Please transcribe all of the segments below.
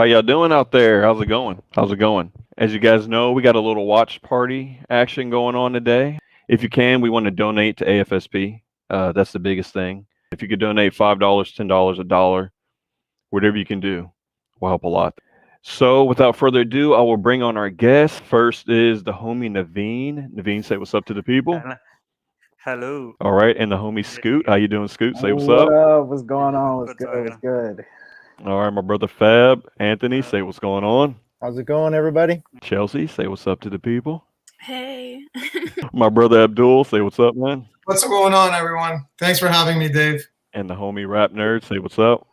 How y'all doing out there? How's it going? How's it going? As you guys know, we got a little watch party action going on today. If you can, we want to donate to AFSP. That's the biggest thing. If you could donate $5, $10, a dollar, whatever you can do will help a lot. So without further ado, I will bring on our guest. First is the homie Naveen. Naveen, say what's up to the people. Hello. All right, and the homie Scoot. How you doing, Scoot? Say what's What up. up? What's going on? What's good? What's good? All right, my brother Fab. Anthony, say what's going on. How's it going, everybody? Chelsea, say what's up to the people. Hey. My brother Abdul, say what's up, man. What's going on, everyone? Thanks for having me, Dave. And the homie Rap Nerd, say what's up.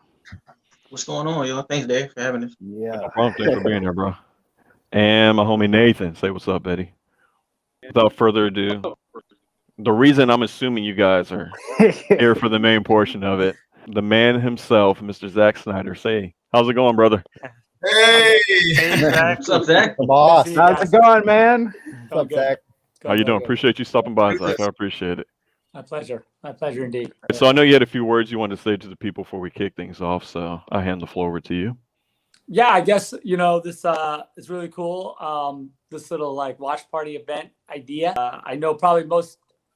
What's going on, y'all? Thanks, Dave, for having us. Yeah. No problem. Thanks for being here, bro. And my homie Nathan, say what's up, Eddie. Without further ado, the reason I'm assuming you guys are here for the main portion of it, the man himself, Mr. Zack Snyder, say, how's it going, brother? Hey! What's up, Zach? The boss. How's it going, man? What's up, Good. Zach? How you doing? Appreciate you stopping by, Zach. I appreciate it. My pleasure. My pleasure indeed. So I know you had a few words you wanted to say to the people before we kick things off, so I hand the floor over to you. Yeah, I guess this is really cool. This little like watch party event idea. I know probably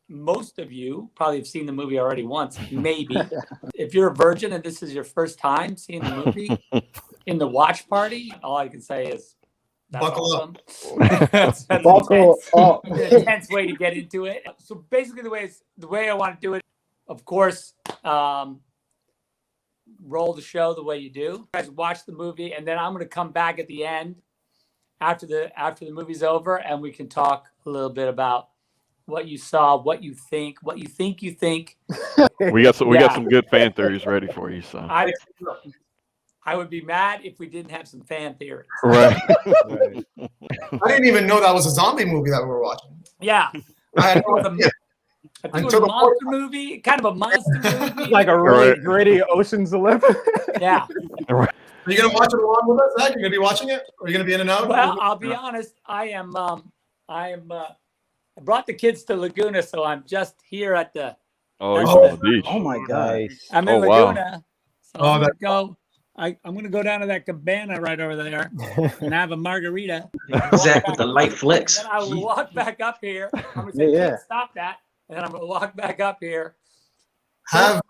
most of you probably have seen the movie already once, maybe. If you're a virgin and this is your first time seeing the movie in the watch party, all I can say is that's Buckle awesome. That's Buckle up. an intense way to get into it. So basically, the way I want to do it, of course, roll the show the way you do. You guys watch the movie, and then I'm going to come back at the end after the movie's over, and we can talk a little bit about what you saw, what you think. We got some good fan theories ready for you. So I would be mad if we didn't have some fan theories. right. I didn't even know that was a zombie movie that we were watching. Yeah. I had no idea. I think it was a monster movie, kind of a monster movie. Like a really gritty Ocean's 11. Yeah. Are you going to watch it along with us, Zach? You're going to be watching it? Or are you going to be in and out? Well, I'll be honest. I brought the kids to Laguna, so I'm just here at the. Oh, you're Oh. on the beach. Oh my god. I'm in Oh, wow. Laguna. So Oh, I'm gonna go. I'm gonna go down to that cabana right over there and have a margarita. Zach with the light flex. And then I will walk back up here. I'm gonna say, Yeah. "Kids, stop that," and then I'm gonna walk back up here. Have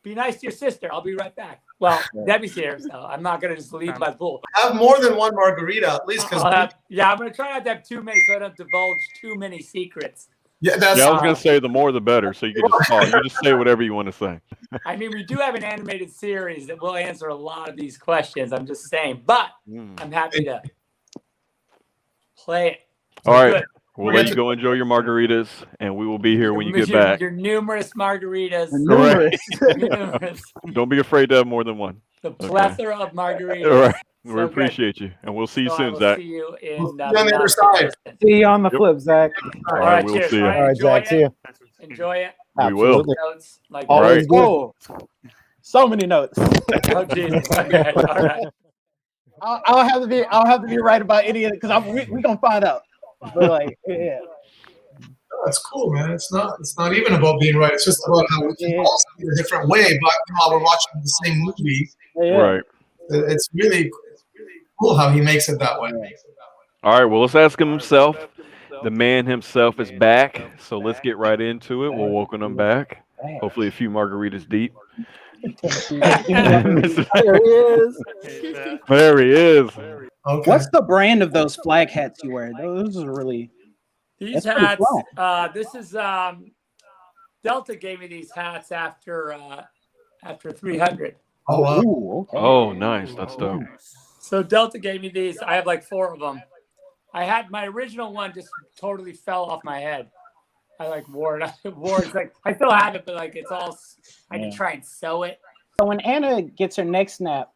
Be nice to your sister. I'll be right back. Well, Debbie's here, so I'm not gonna just leave my pool. more than one margarita, at least. Because I'm gonna try not to have too many, so I don't divulge too many secrets. that's Yeah, I was gonna say the more the better. So you can just talk. You just say whatever you want to say. I mean, we do have an animated series that will answer a lot of these questions. I'm just saying, but I'm happy to play it. All right. Good. We'll let you go enjoy your margaritas, and we will be here when you get back. Your numerous margaritas. Numerous. Don't be afraid to have more than one. The plethora of margaritas. All right. So We good. appreciate you, and we'll see you So I soon, will Zach. See you in We'll see you on the other side. See you on the flip, Zach. All right, we'll cheers. see you. All right, All right, enjoy Zach. it. See you. Enjoy it. We will. Absolutely. Notes, like Always Right. good. So many notes. Oh, Jesus. Okay. All right. I'll have to be right about any of it because we gonna find out. But like, yeah. That's cool, man. It's not even about being right. It's just about how we can all see it a different way, but while we're watching the same movie, Yeah. Right. it's really cool how he makes it that way. All right. Well, let's ask him himself. The man himself is back, so let's get right into it. We'll welcome him back. Hopefully, a few margaritas deep. There he is. There he is. Okay. What's the brand of those flag hats you wear? Those are really. These That's pretty hats. This is Delta gave me these hats after 300. Oh, wow. Ooh, okay. Oh, nice. That's dope. So Delta gave me these. I have like 4 of them. I had my original one just totally fell off my head. I like wore it. It's like I still have it, but like it's all. I had to try and sew it. So when Anna gets her neck snapped,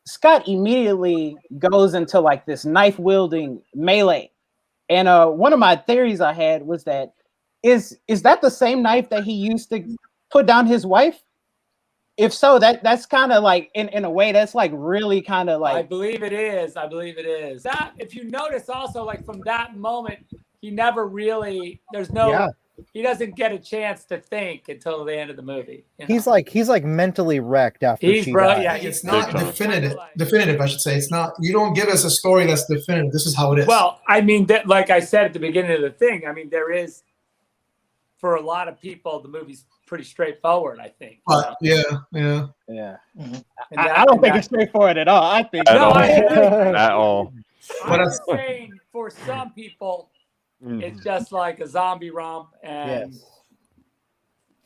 Scott immediately goes into like this knife wielding melee. And one of my theories I had was that is that the same knife that he used to put down his wife? If so, that's kind of like in a way that's like really kind of I like believe it is. That if you notice also like from that moment, he never really. There's no. Yeah. he doesn't get a chance to think until the end of the movie. You know? He's like mentally wrecked after He's she bro, died. yeah, It's not Big time. definitive. I should say it's not. You don't give us a story that's definitive. This is how it is. Well, I mean, that, like I said at the beginning of the thing, I mean, there is, for a lot of people, the movie's pretty straightforward, I think. But yeah. Yeah. And I don't think it's straightforward at all. I think At all. I agree. At all. I'm just saying, for some people, it's just like a zombie romp, and Yes.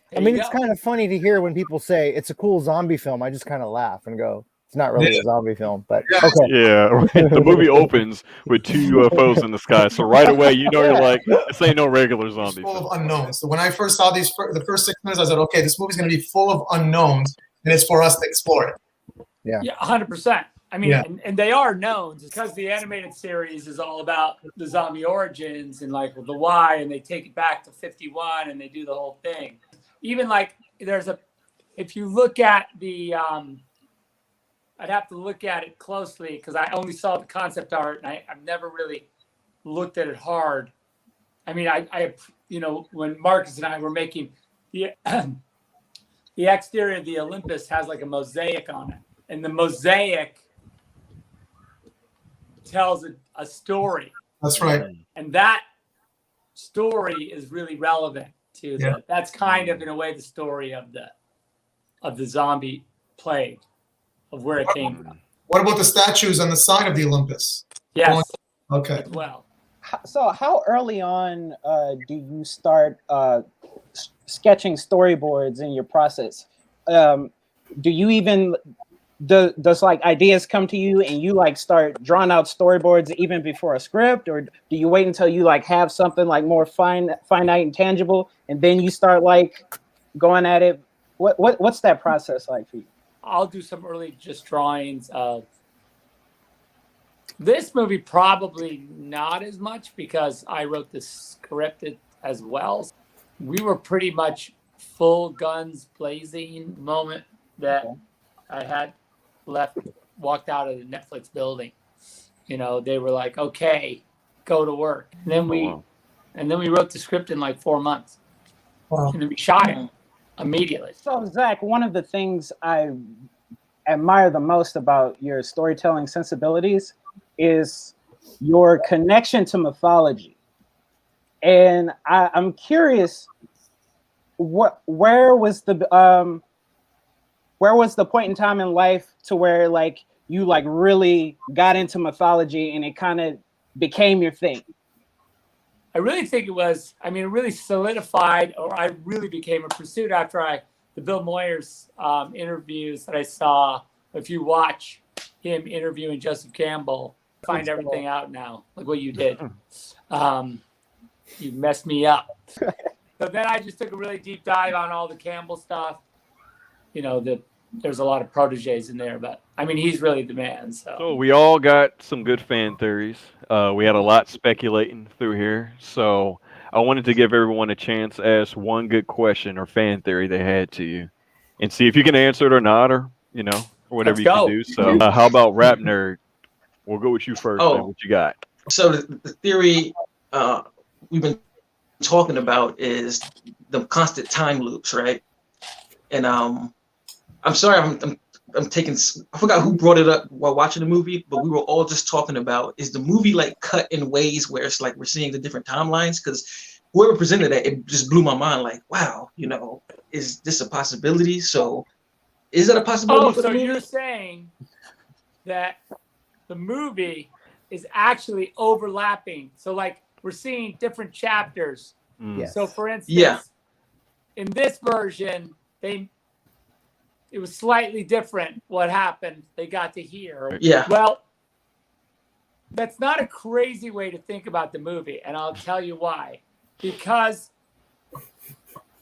there I mean, you it's go. kind of funny to hear when people say it's a cool zombie film. I just kind of laugh and go, it's not really a zombie film, but Yeah. okay. Yeah, the movie opens with 2 UFOs in the sky, so right away you know you're like, this ain't no regular It's zombie full film. of unknowns. So when I first saw the first 6 minutes, I said, okay, this movie's going to be full of unknowns, and it's for us to explore it. Yeah, 100%. I mean, Yeah. and they are knowns because the animated series is all about the zombie origins and like the why, and they take it back to 51 and they do the whole thing. Even like if you look at the, I'd have to look at it closely because I only saw the concept art and I've never really looked at it hard. I mean, I when Marcus and I were making the exterior of the Olympus has like a mosaic on it, and the mosaic tells a story, That's right. and that story is really relevant to that's kind of in a way the story of the zombie plague, of where it came from. What about the statues on the side of the Olympus? Yes, Okay. as well. So how early on do you start sketching storyboards in your process? Do you even does like ideas come to you and you like start drawing out storyboards even before a script, or do you wait until you like have something like more finite and tangible and then you start like going at it? What's that process like for you? I'll do some early just drawings of this movie, probably not as much because I wrote the script as well. We were pretty much full guns blazing moment that I had walked out of the Netflix building. You know, they were like, okay, go to work. And then we wrote the script in like 4 months. Wow. And then we shot it immediately. So Zach, one of the things I admire the most about your storytelling sensibilities is your connection to mythology. And I'm curious, where was the point in time in life to where like you like really got into mythology and it kind of became your thing? I really think it really solidified, or I really became a pursuit after the Bill Moyers interviews that I saw. If you watch him interviewing Joseph Campbell, find everything out now, like what you did. You messed me up. So then I just took a really deep dive on all the Campbell stuff. You know, there's a lot of proteges in there, but I mean, he's really the man. So we all got some good fan theories. We had a lot speculating through here. So I wanted to give everyone a chance to ask one good question or fan theory they had to you and see if you can answer it or not, or, you know, or whatever Let's you can go. do. So how about Rap Nerd? We'll go with you first. Oh. Man. What you got? So the theory we've been talking about is the constant time loops, right? And I'm sorry, I'm taking. I forgot who brought it up while watching the movie, but we were all just talking about, is the movie like cut in ways where it's like we're seeing the different timelines? Because whoever presented that, it just blew my mind. Like, wow, you know, is this a possibility? So, is that a possibility? Oh, for the so movie? you're saying that the movie is actually overlapping? So like we're seeing different chapters. Yes. So for instance, in this version, it was slightly different what happened. They got to hear. Yeah. Well, that's not a crazy way to think about the movie, and I'll tell you why. Because,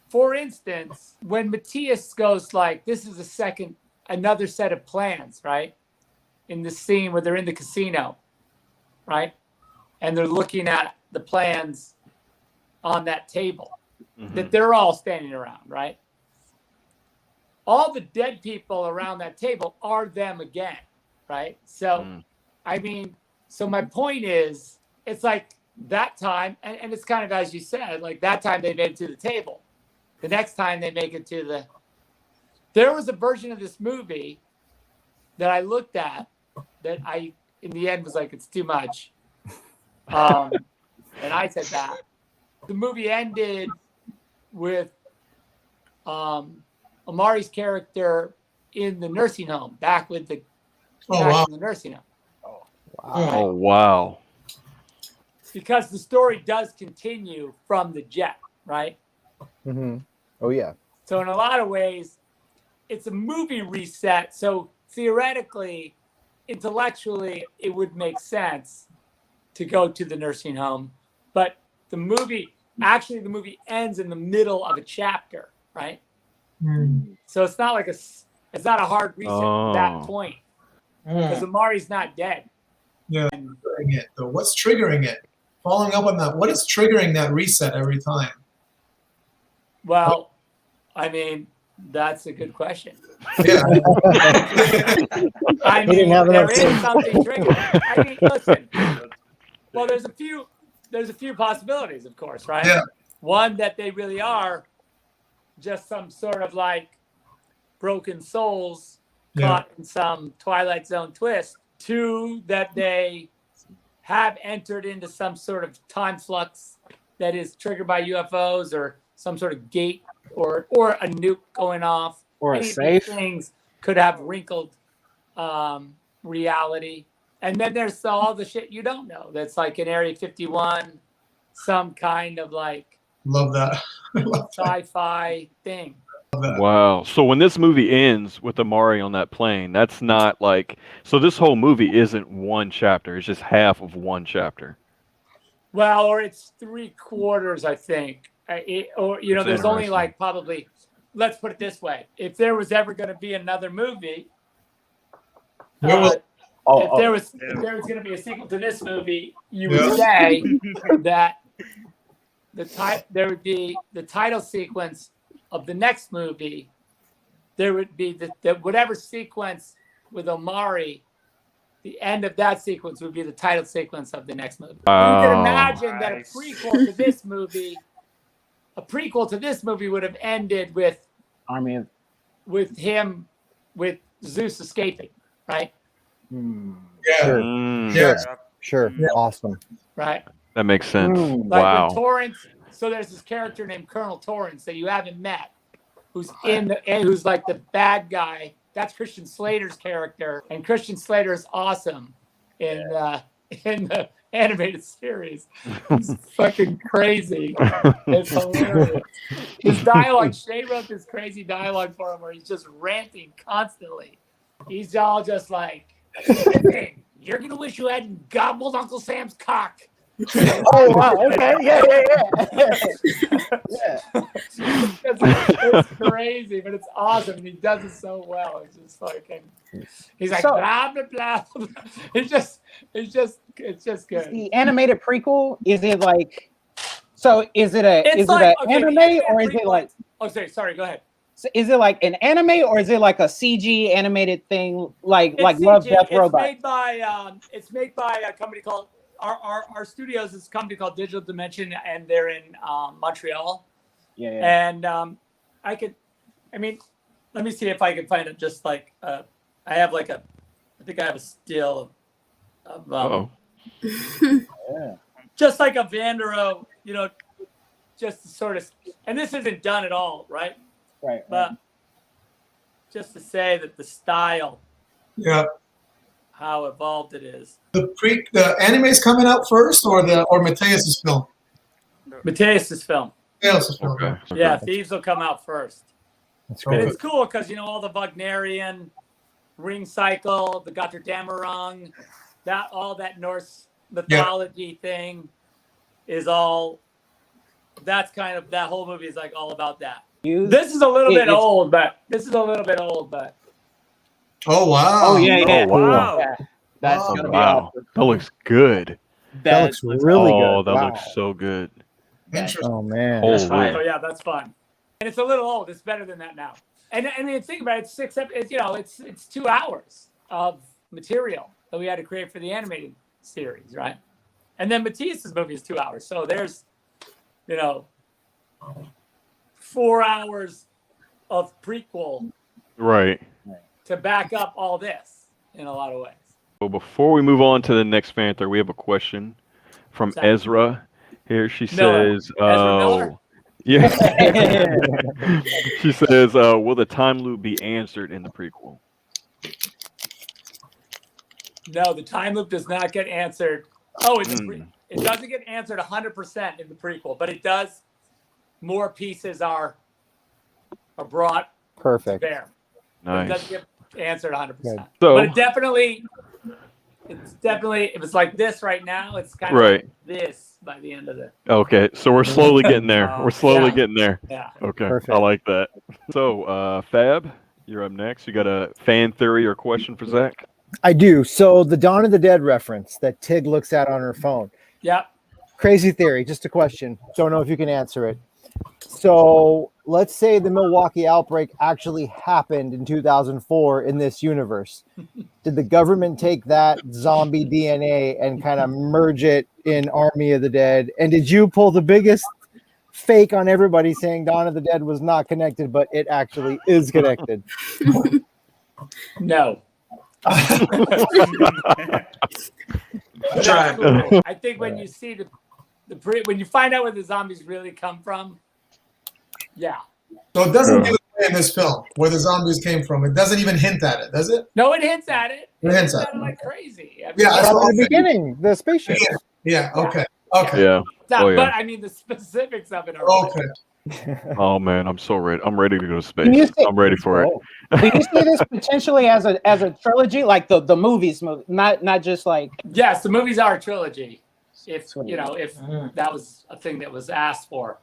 for instance, when Matthias goes like, this is another set of plans, right? In the scene where they're in the casino, right? And they're looking at the plans on that table that they're all standing around, right? All the dead people around that table are them again, right? So, I mean, so my point is, it's like that time, and it's kind of as you said, like that time they made it to the table. The next time they make it to the. There was a version of this movie that I looked at that I, in the end, was like, it's too much. And I said that. The movie ended with Amari's character in the nursing home, back with the in the nursing home. Oh, wow. Because the story does continue from the jet, right? Mm-hmm. Oh yeah. So in a lot of ways, it's a movie reset. So theoretically, intellectually, it would make sense to go to the nursing home. But the movie ends in the middle of a chapter, right? So it's not like it's not a hard reset at that point. Because Amari's not dead. Yeah. What's triggering it? Following up on that, what is triggering that reset every time? Well, I mean, that's a good question. Yeah. I mean, there is something triggering. I mean, listen. Well, there's a few possibilities, of course, right? Yeah. One, that they really are just some sort of like broken souls caught in some Twilight Zone twist. Two, that they have entered into some sort of time flux that is triggered by UFOs or some sort of gate or a nuke going off. Or Any a of safe. these things could have wrinkled reality. And then there's all the shit you don't know. That's like in Area 51, some kind of like Love that. sci-fi thing. Wow. So when this movie ends with Amari on that plane, that's not like, so this whole movie isn't one chapter. It's just half of one chapter. Well, or it's 3/4, I think. There's only like probably, let's put it this way. If there was ever going to be another movie, if there was going to be a sequel to this movie, you would say that there would be the title sequence of the next movie. There would be the whatever sequence with Omari, the end of that sequence would be the title sequence of the next movie. You can imagine that a prequel to this movie would have ended with Zeus escaping, right? Sure. Awesome. Right. That makes sense. Like Wow. when Torrance, so there's this character named Colonel Torrance that you haven't met, who's like the bad guy. That's Christian Slater's character, and Christian Slater is awesome in the animated series. He's fucking crazy. It's hilarious. His dialogue, Shay wrote this crazy dialogue for him where he's just ranting constantly. He's all just like, "Hey, you're gonna wish you hadn't gobbled Uncle Sam's cock." Oh wow! Okay, yeah. It's crazy, but it's awesome, and he does it so well. It's just like, he's like blah blah blah. It's just good. The animated prequel, is it like? So is it an anime or is it like? Oh, sorry. Go ahead. So is it like an anime or is it like a CG animated thing like CG. Love, Death, Robot? It's made by a company called our studios is a company called Digital Dimension, and they're in Montreal. Yeah. And let me see if I can find it. Just like I have I think I have a still of just like a Vandero, just to sort of, and this isn't done at all, right? Right. But just to say that the style, how evolved it is. The anime is coming out first, or Mateus's film? Mateus's film. Mateus's film. Okay. Yeah, Thieves will come out first. That's And great. it's cool because all the Wagnerian ring cycle, the Götterdämmerung, all that Norse mythology thing is all. That's kind of, that whole movie is like all about that. This is a little bit old, but. Oh wow! Oh yeah. Oh, wow. Yeah. That's gonna be Wow. awesome. That looks good. That looks really good. Oh, that Wow. looks so good. Interesting. Oh man. Holy. So yeah, that's fun. And it's a little old. It's better than that now. And I mean, think about it. It's 2 hours of material that we had to create for the animated series, right? And then Matthias's movie is 2 hours. So there's, 4 hours of prequel Right. to back up all this in a lot of ways. Well, before we move on to the next fan theory, we have a question from Sorry. Ezra. Here she Miller. says, Ezra Miller? Yeah. She says, will the time loop be answered in the prequel? No, the time loop does not get answered. Oh, it doesn't get answered 100% in the prequel, but it does. More pieces are brought Perfect. to bear. Nice. It doesn't get answered 100%. So, but if it's like this right now, it's kind of like this by the end of it. Okay, so we're slowly getting there. We're slowly getting there. Yeah. Okay, Perfect. I like that. So, Fab, you're up next. You got a fan theory or question for Zach? I do. So the Dawn of the Dead reference that Tig looks at on her phone. Yep. Crazy theory. Just a question. Don't know if you can answer it. So let's say the Milwaukee outbreak actually happened in 2004 in this universe. Did the government take that zombie DNA and kind of merge it in Army of the Dead? And did you pull the biggest fake on everybody saying Dawn of the Dead was not connected, but it actually is connected? No. Try. Cool. I think when you see when you find out where the zombies really come from, yeah. So it doesn't give it away in this film where the zombies came from. It doesn't even hint at it, does it? No, it hints at it. It hints at it like crazy. I mean, Yeah, From the beginning, the spaceship. Yeah. Okay. Okay. Yeah. but I mean, the specifics of it are Okay. Oh man, I'm so ready. I'm ready to go to Can you space. say- I'm ready for it. Do you see this potentially as a trilogy, like the movies, not just like? Yes, the movies are a trilogy. If Sweet. if that was a thing that was asked for,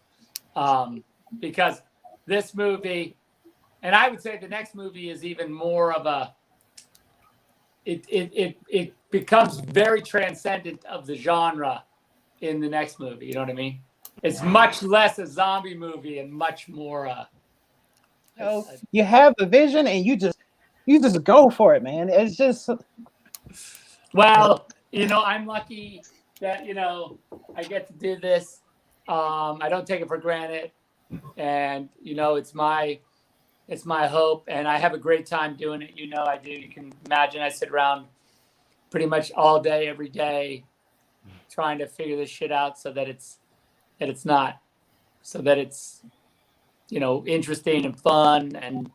because this movie, and I would say the next movie is even more of a. It becomes very transcendent of the genre in the next movie. You know what I mean? It's much less a zombie movie and much more. You have the vision and you just go for it, man. It's just. Well, I'm lucky that I get to do this. I don't take it for granted, and it's my hope, and I have a great time doing it. I do. You can imagine I sit around pretty much all day, every day, trying to figure this shit out so that it's interesting and fun, and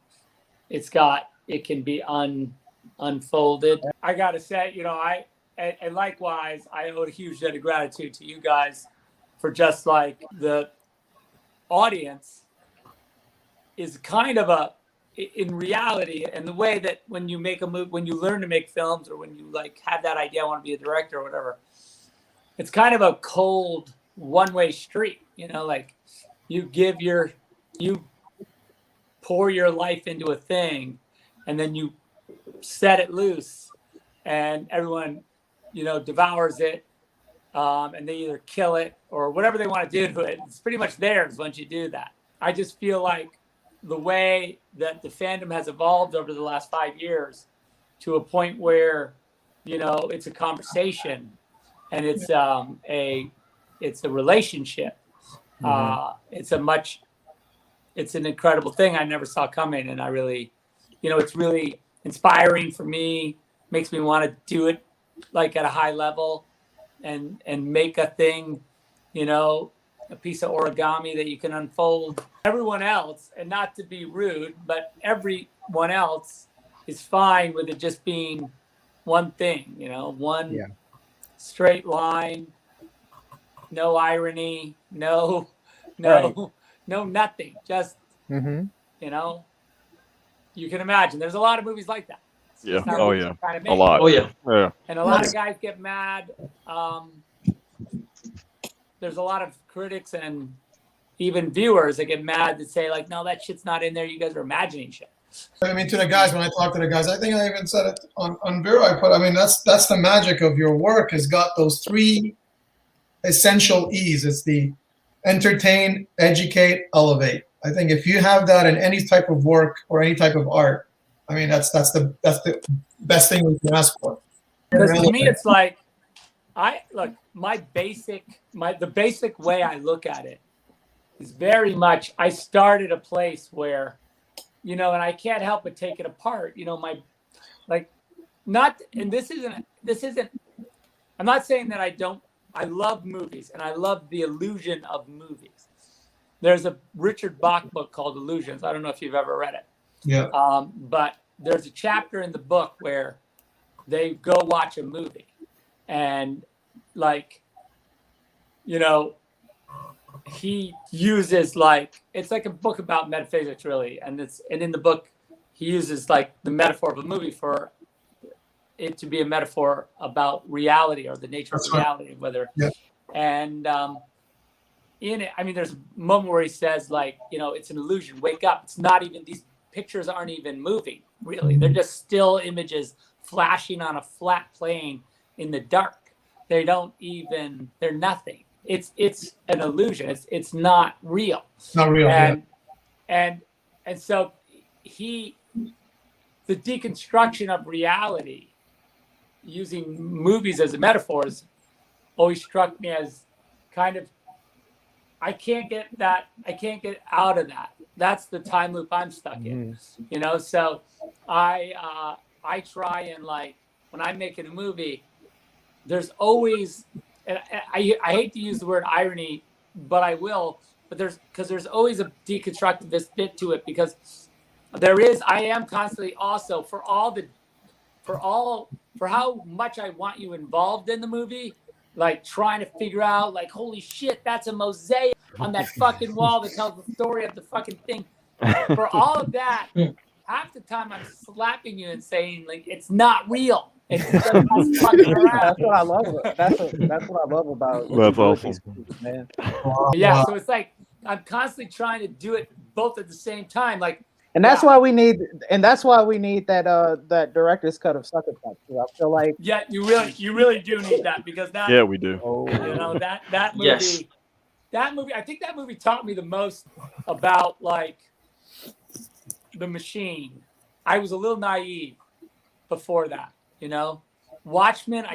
it can be unfolded. I gotta say, and likewise, I owe a huge debt of gratitude to you guys for just like the audience is kind of in reality, and the way that when you make a movie, when you learn to make films, or when you like have that idea, I want to be a director or whatever, it's kind of a cold one-way street. Like you pour your life into a thing, and then you set it loose, and everyone devours it, and they either kill it or whatever they want to do to it. It's pretty much theirs once you do that. I just feel like the way that the fandom has evolved over the last 5 years to a point where it's a conversation, and it's a relationship. It's an incredible thing I never saw coming, and I really, it's really inspiring for me. Makes me want to do it like at a high level, and make a thing, a piece of origami that you can unfold. Everyone else, and not to be rude, but everyone else is fine with it just being one thing, one straight line, no irony, no nothing. Just, you can imagine. There's a lot of movies like that. Yeah. Oh yeah. A lot. lot. Oh yeah. Yeah. And a lot of guys get mad. There's a lot of critics and even viewers that get mad that say like, no, that shit's not in there. You guys are imagining shit. I mean, to the guys, when I talk to the guys, I think I even said it on Vero. That's the magic of your work. Has got those three essential E's. It's the entertain, educate, elevate. I think if you have that in any type of work or any type of art, that's the best thing we can ask for. Because to me, it's like the basic way I look at it is very much, I start at a place where, and I can't help but take it apart. And this isn't, I'm not saying that I love movies and I love the illusion of movies. There's a Richard Bach book called Illusions. I don't know if you've ever read it. Yeah. But there's a chapter in the book where they go watch a movie and he uses it's like a book about metaphysics really. And in the book, he uses the metaphor of a movie for it to be a metaphor about reality or the nature of reality, whether, and in it, there's a moment where he says it's an illusion, wake up. It's not even, these pictures aren't even moving really. They're just still images flashing on a flat plane in the dark. They're nothing. It's an illusion. It's not real. It's not real. And so the deconstruction of reality using movies as a metaphor has always struck me as kind of, I can't get out of that. That's the time loop I'm stuck in, so I try and when I'm making a movie, there's always, and I hate to use the word irony, but I will, because there's always a deconstructivist bit to it, because I am constantly also for how much I want you involved in the movie, trying to figure out holy shit, that's a mosaic on that fucking wall that tells the story of the fucking thing. For all of that, half the time I'm slapping you and saying it's not real. It's just us fucking around. That's what I love. That's what I love about. That's awesome, man. Yeah, so it's I'm constantly trying to do it both at the same time, And that's why we need that director's cut of Sucker Punch. I feel like you really do need that, because that we do. That movie. Yes. That movie, I think that movie taught me the most about the machine. I was a little naive before that, Watchmen,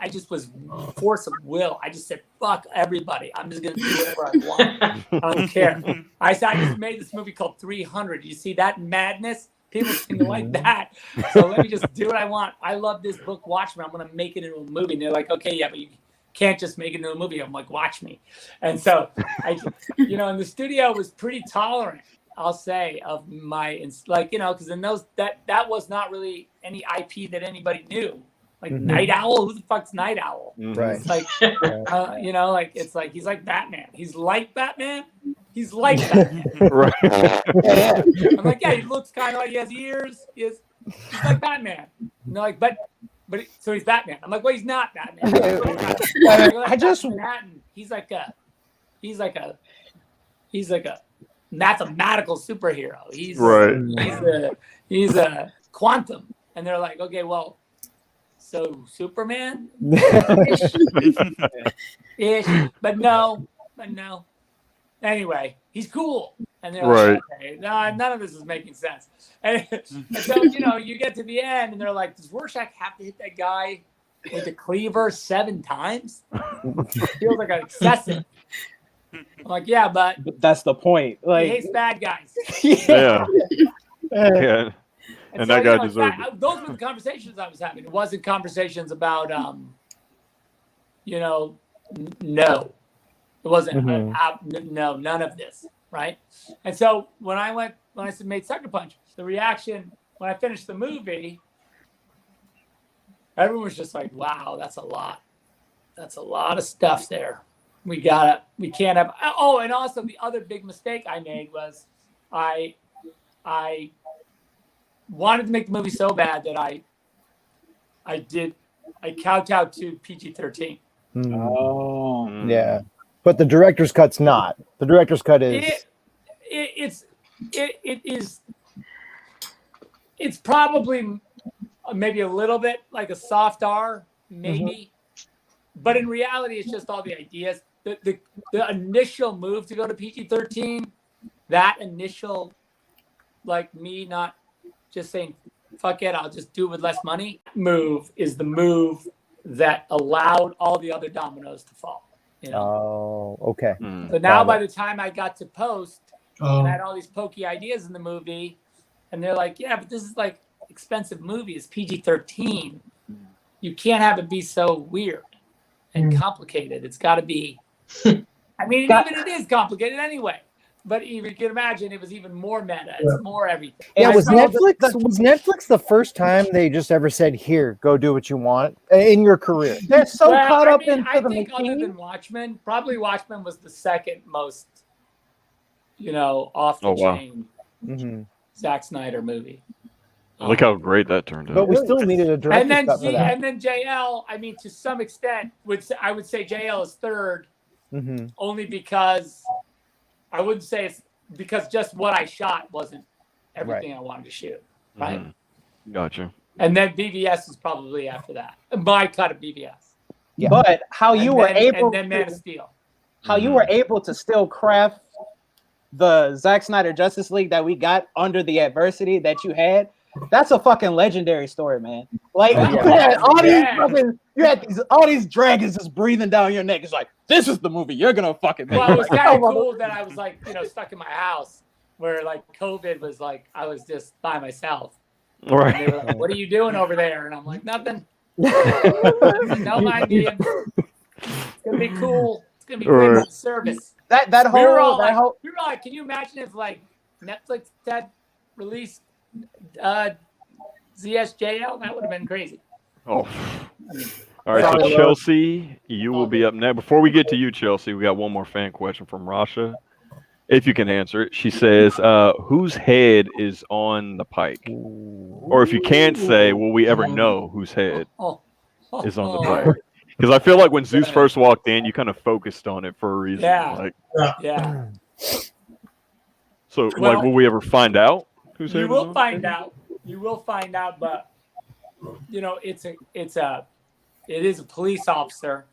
I just was force of will. I just said, fuck everybody. I'm just going to do whatever I want. I don't care. I just made this movie called 300. You see that madness? People seem to like that. So let me just do what I want. I love this book, Watchmen. I'm going to make it into a movie. And they're like, okay, yeah, but you can't just make it into a movie. I'm like, watch me. And so, and the studio was pretty tolerant, I'll say, of my, because in those, that was not really any IP that anybody knew. Night Owl, who the fuck's Night Owl? Right. It's he's like Batman. He's like Batman. He's like Batman. Right. I'm like, yeah, he looks kind of like he has ears. He's like Batman. And they're like, so he's Batman. I'm like, well, he's not Batman. Manhattan. He's like a mathematical superhero. He's a quantum. And they're like, okay, well, so Superman? Ish. But no. Anyway, he's cool. And they're like, okay, none of this is making sense. And so, you get to the end and they're like, does Rorschach have to hit that guy with a cleaver 7 times? Feels like excessive. I'm like, yeah, but that's the point. He hates bad guys. Yeah. And so, that guy deserved it. Those were the conversations I was having. It wasn't conversations about, no. It wasn't, no, none of this, right? And so when I made Sucker Punch, the reaction when I finished the movie, everyone was just like, wow, that's a lot. That's a lot of stuff there. We can't have, and also the other big mistake I made was I wanted to make the movie so bad that I kowtowed to PG-13. Oh, yeah. But the director's cut's not. The director's cut is. It's probably maybe a little bit like a soft R, maybe. But in reality, it's just all the ideas. The initial move to go to PG-13, that initial, me not just saying, fuck it, I'll just do it with less money, move is the move that allowed all the other dominoes to fall. You know. Oh, okay. Mm. So now, Got by it. the time I got to post, Oh. and I had all these pokey ideas in the movie, and they're like, "Yeah, but this is like expensive movie. It's PG-13. You can't have it be so weird and complicated. It's got to be." I mean, even it is complicated anyway. But even you can imagine, it was even more meta. It's more everything. Yeah, And was so Netflix the first time they just ever said, "Here, go do what you want" in your career? They're so Well, caught I up mean, into I the think other machine. than Watchmen, probably Watchmen was the second most, off the Oh, wow. chain Mhm. Zack Snyder movie. Look how great that turned But out. we still needed a And director's then cut for that. and then JL, I mean, to some extent, I would say JL is third, Mhm. only because I wouldn't say it's because just what I shot wasn't everything I wanted to shoot, right? Mhm. Gotcha. And then BVS is probably after that. My cut of BVS. Yeah. But how you were able and then Man of to, Steel. how you were able to still craft the Zack Snyder Justice League that we got under the adversity that you had, that's a fucking legendary story, man. Like Oh, you yeah. had all these Yeah. fucking, all these dragons just breathing down your neck. It's like, this is the movie you're gonna fucking make. Well, it was Like, kind of oh, cool that I was like, stuck in my house where like COVID was like, I was just by myself. All And they were right. like, "What are you doing over there?" And I'm like, "Nothing. Don't mind me. It's gonna be cool. It's gonna be great Right. service." that We were whole all that like, whole "Can you imagine if like Netflix had released ZSJL? That would have been crazy." Oh. All right, so Chelsea, you will be up next. Before we get to you, Chelsea, we got one more fan question from Rasha. If you can answer it, she says, "Whose head is on the pike?" Or if you can't say, will we ever know whose head is on the pike? Because I feel like when Zeus first walked in, you kind of focused on it for a reason. Yeah. Like, Yeah. so, Well, like, will we ever find out whose head You is will on? find out. You will find out, but it is a police officer.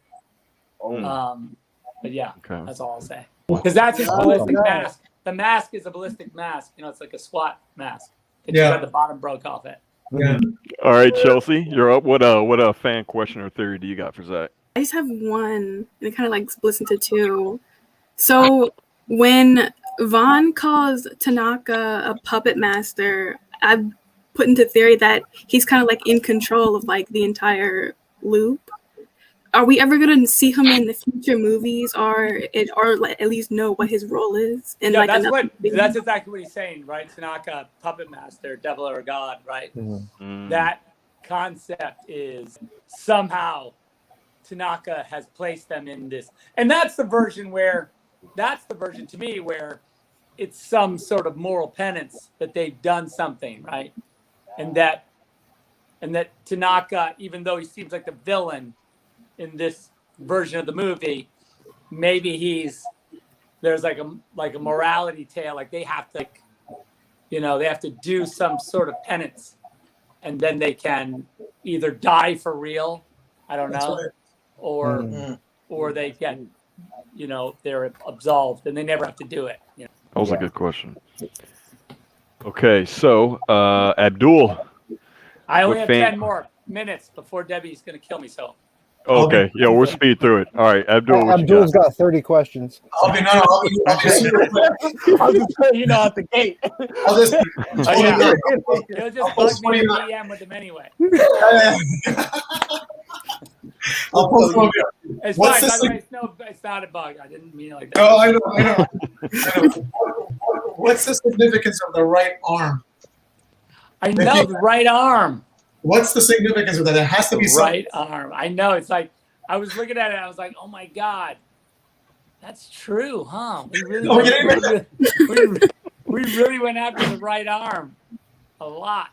But yeah, Okay. that's all I'll say. Because that's his ballistic mask. The mask is a ballistic mask. It's like a SWAT mask. That you got the bottom broke off it. Yeah. All right, Chelsea, you're up. What a fan question or theory do you got for Zach? I just have one, and it kind of like splits into two. So when Vaughn calls Tanaka a puppet master, I've put into theory that he's kind of like in control of like the entire loop. Are we ever gonna see him in the future movies, or at least know what his role is? And Yeah, like that's exactly what he's saying, right? Tanaka, puppet master, devil or god, right? That concept is somehow Tanaka has placed them in this, and that's the version to me where it's some sort of moral penance that they've done something, right? And that Tanaka, even though he seems like the villain in this version of the movie, maybe there's like a morality tale, like they have to they have to do some sort of penance, and then they can either die for real, I don't know, or they can they're absolved and they never have to do it. That was a good question. Okay, so Abdul. I only have 10 more minutes before Debbie's gonna kill me. So. Okay, yeah, we'll speed through it. All right, Abdul. Abdul's got 30 questions. I'll be super quick. I'll just tell you out the gate. I'll just. He'll just bug me in DM with him anyway. I'll post one. It's What's fine. By the this? way, it's not a bug. I didn't mean it like that. No, I know. What's the significance of the right arm? I know the right arm. What's the significance of that? It has to be right arm. I know. It's like I was looking at it. I was like, oh my god, that's true, huh? We really, we really went after the right arm a lot.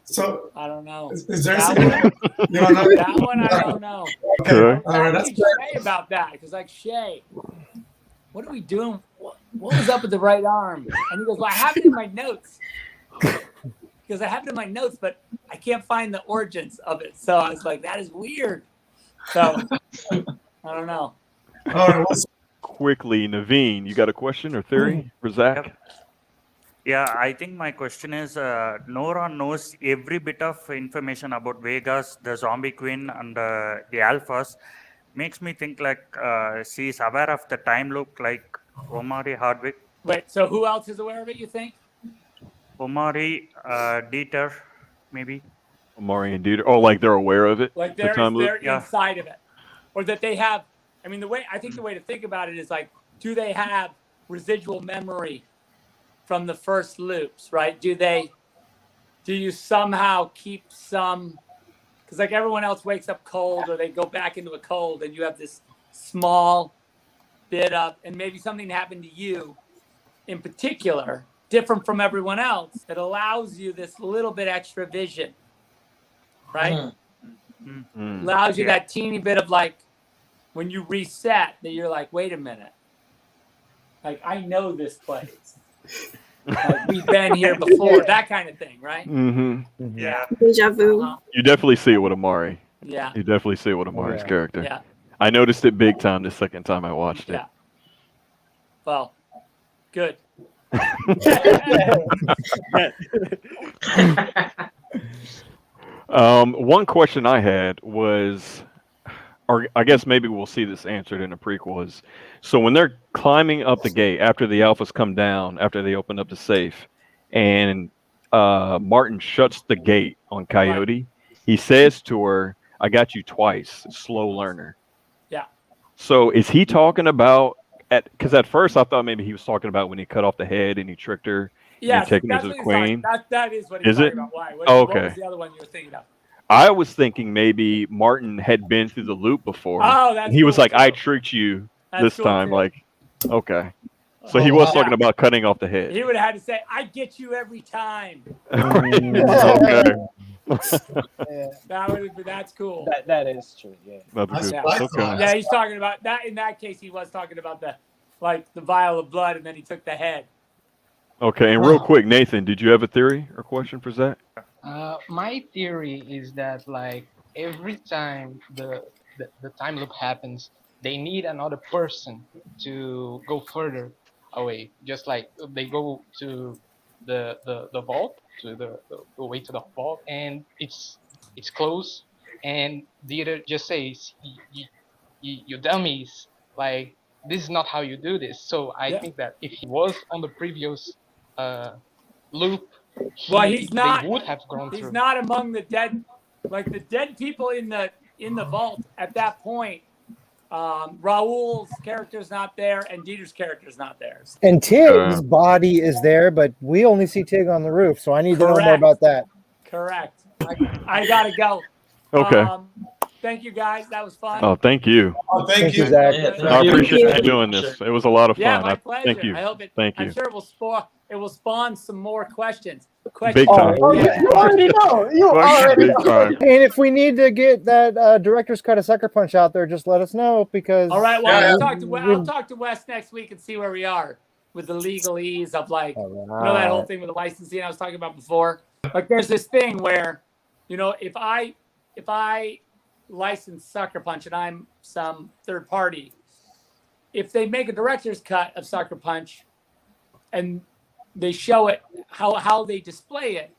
So I don't know. Is there that one? You don't know? That one I don't know. Okay. All right, that's Shay about that because like Shay, what are we doing? What was up with the right arm? And he goes, well, I have it in my notes. Because I have it in my notes, but I can't find the origins of it. So I was like, that is weird. So I don't know. All right, Quickly, Naveen, you got a question or theory for Zach? Yeah, I think my question is, Nora knows every bit of information about Vegas, the Zombie Queen, and the Alphas. Makes me think like she is aware of the time loop, like Omari Hardwick. Wait, so who else is aware of it, you think? Omari, Dieter, maybe. Omari and Dieter. Oh, like they're aware of it. Like the time loop. they're inside of it, or that they have. I mean, I think the way to think about it is like, do they have residual memory from the first loops, right? Do you somehow keep some? Because like everyone else wakes up cold, or they go back into a cold, and you have this small bit of, and maybe something happened to you in particular, different from everyone else, that allows you this little bit extra vision, right? Allows you that teeny bit of like, when you reset, that you're like, wait a minute, like I know this place. Like, we've been here before, that kind of thing, right? Mm-hmm. Yeah. Deja vu. You definitely see it with Amari. Yeah. You definitely see it with Amari's character. Yeah. I noticed it big time the second time I watched it. Yeah. Well, good. One question I had was, or I guess maybe we'll see this answered in a prequel, is so when they're climbing up the gate after the Alphas come down, after they open up the safe, and Martin shuts the gate on Coyote, he says to her, "I got you twice, slow learner." Yeah. So is he talking about, because at first I thought maybe he was talking about when he cut off the head and he tricked her, Yeah, and taking her to the queen. That is what he's Is talking it? about. Why? What, Oh, what okay. was the other one you were thinking of? I was thinking maybe Martin had been through the loop before. Oh, that's and he was cool, like, too. "I tricked you this Cool, time." too. Like, okay. So he was talking about cutting off the head. He would have had to say, "I get you every time." Okay. That's cool. That is true. Yeah. That's good. Yeah. Okay. Yeah, he's talking about that. In that case, he was talking about the vial of blood, and then he took the head. Okay, and real quick, Nathan, did you have a theory or question for Zach? My theory is that like every time the time loop happens, they need another person to go further away. Just like they go to the vault, to the way to the vault, and it's closed, and Dieter just says, "You dummies! Like this is not how you do this." So I think that if he was on the previous loop, He's not. They would have gone he's through. not among the dead, like the dead people in the vault at that point. Raul's character's not there, and Dieter's character's not there. And Tig's body is there, but we only see Tig on the roof, so I need to know more about that. Correct. I gotta go. Okay. Thank you guys. That was fun. Oh, thank you. Oh, thank you, Zach. I appreciate you doing this. It was a lot of fun. Yeah, my pleasure. Thank you. I hope it. Thank you. I'm sure it will spawn some more questions. Big time. Oh, you already know. You already Big know. time. And if we need to get that director's cut of Sucker Punch out there, just let us know because. All right. Well, I'll talk to Wes next week and see where we are with the legalese of like, you know, that whole thing with the licensing I was talking about before. Like, there's this thing where, you know, if I license Sucker Punch and I'm some third party, if they make a director's cut of Sucker Punch and they show it, how they display it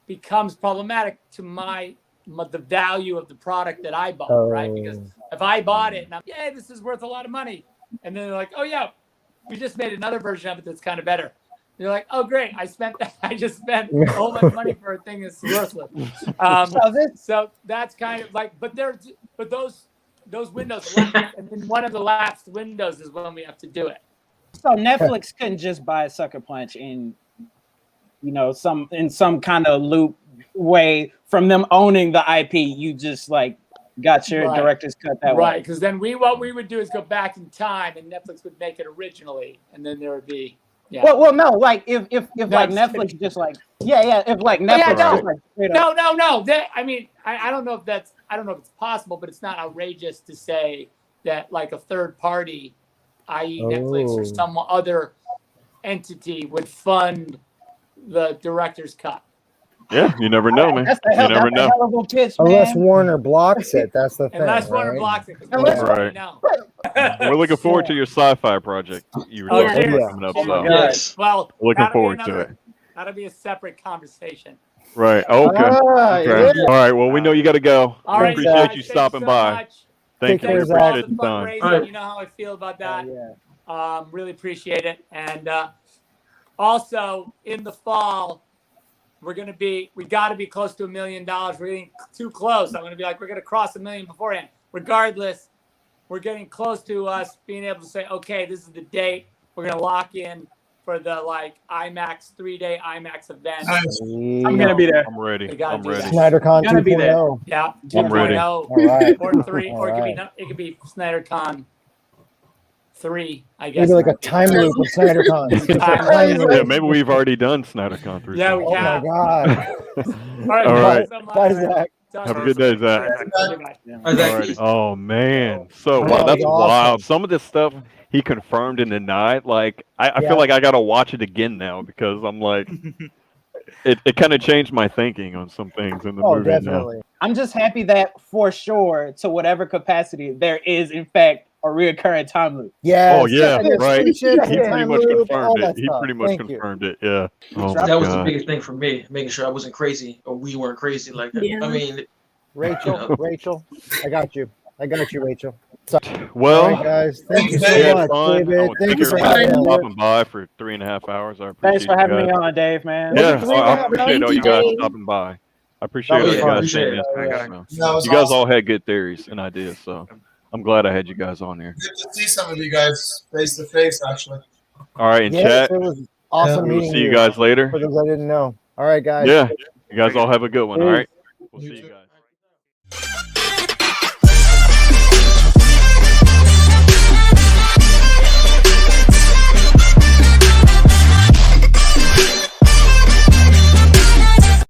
becomes problematic to the value of the product that I bought, right? Because if I bought it and this is worth a lot of money, and then they're like, "Oh yeah, we just made another version of it that's kind of better." You're like, "Oh great, I just spent a whole bunch of money for a thing that's worthless." So that's kind of like, but those windows lapse, and then one of the lapsed windows is when we have to do it. So Netflix couldn't just buy Sucker Punch in, you know, some kind of loop way from them owning the IP. You just like got your director's cut that way. Right, because then what we would do is go back in time, and Netflix would make it originally, and then there would be. Yeah. Well, no, like if like Netflix just like if like Netflix just like no. I mean, I don't know if it's possible, but it's not outrageous to say that like a third party, i.e. Netflix or some other entity, would fund the director's cut. Yeah, you never know, man. You never know. Pitch, unless Warner blocks it, that's the thing. Unless Warner blocks it, because Right. no. We're looking forward to your sci-fi project. You were Oh, talking cheers. about coming up. Cheers. So Yes. Well, looking that'll be forward to another- it. That'll be a separate conversation. Right. Okay. Ah, Okay. yeah. All right. Well, we know you got to go. All We right, appreciate guys, you thanks stopping so by. much. Thank Take you. care, We Thanks for all appreciate the the time. fundraising. All right. You know how I feel about that. Yeah. Really appreciate it. And also in the fall, we got to be close to $1 million. We're getting too close. I'm going to be like, we're going to cross 1 million beforehand. Regardless, we're getting close to us being able to say, okay, this is the date. We're going to lock in for the IMAX 3-day IMAX event. Nice. I'm gonna be there. I'm ready. We gotta I'm do ready. that. SnyderCon Gonna be there. 2.0. Yeah, I'm ready. 2.0 All right. or 3, All or right. it could be SnyderCon 3, I guess. Maybe like a time loop of SnyderCon. Time Yeah, maybe we've already done SnyderCon 3. Yeah, we Oh my have. God. All right, All guys, right. I'm Bye, live. Zach. Have a good day, Zach. Bye. All right, Alrighty. Oh man. So That wow, was that's wild. awesome. Some of this stuff he confirmed in the night. Like I Yeah. feel like I gotta watch it again now because I'm like it kind of changed my thinking on some things in the Oh, movie now. definitely. I'm just happy that for sure, to whatever capacity, there is in fact a reoccurring time loop. Yes. Oh yeah, yes, right. He spaceship, pretty time much loop, all confirmed that it. He stuff. pretty much Thank you. confirmed it. Yeah. Oh my That was the God. biggest thing for me, making sure I wasn't crazy or we weren't crazy like that. Yeah. I mean, Rachel, I got you, Rachel. Well, All right, guys. Thank you so Thanks, we had much, fun. I David. want to Thank thank you for everybody having for me. stopping by for 3.5 hours. I appreciate Thanks for you having guys. me on, Dave, man. Yeah, Three and a I half appreciate all you hours. guys Thank you. stopping by. I appreciate Oh, all yeah, you guys appreciate saying it. this. Yeah. So. That was You guys awesome. all had good theories and ideas, so I'm glad I had you guys on here. Good to see some of you guys face to face, actually. All right, in Yes, chat, it was awesome we will meeting see you guys later. For those I didn't know. All right, guys. Yeah, you guys all have a good one. All right, we'll see you guys.